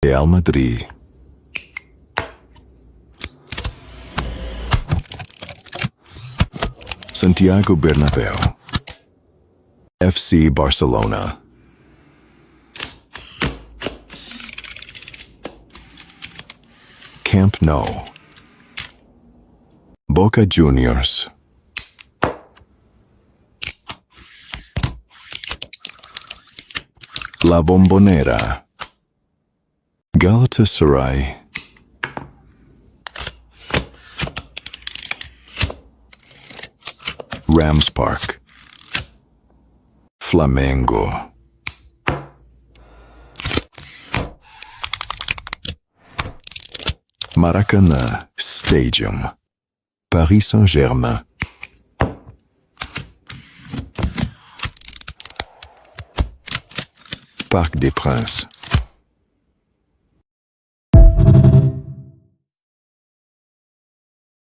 Real Madrid. Santiago Bernabéu. FC Barcelona. Camp Nou. Boca Juniors. La Bombonera. Galatasaray. Rams Park. Flamengo. Maracanã Stadium. Paris Saint-Germain. Parc des Princes.